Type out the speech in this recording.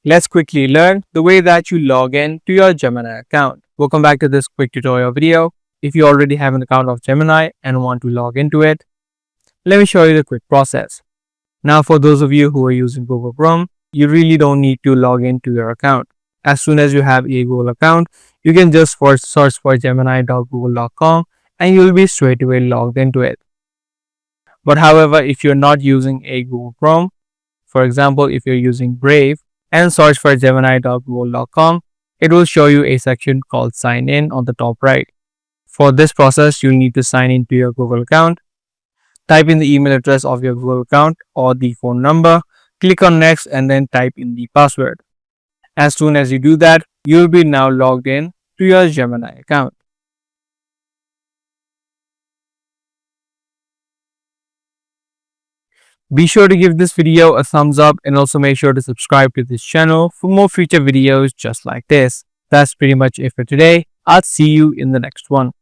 Let's quickly learn the way that you log in to your Gemini account. Welcome back to this quick tutorial video. If you already have an account of Gemini and want to log into it, let me show you the quick process. Now, for those of you who are using Google Chrome, you really don't need to log into your account. As soon as you have a Google account, you can just first search for gemini.google.com and you'll be straight away logged into it. But however, if you're not using a Google Chrome, for example, if you're using Brave and search for gemini.google.com, it will show you a section called sign in on the top right. For this process, you'll need to sign into your Google account. Type in the email address of your Google account or the phone number, click on next and then type in the password. As soon as you do that, you'll be now logged in to your Gemini account. Be sure to give this video a thumbs up and also make sure to subscribe to this channel for more future videos just like this. That's pretty much it for today. I'll see you in the next one.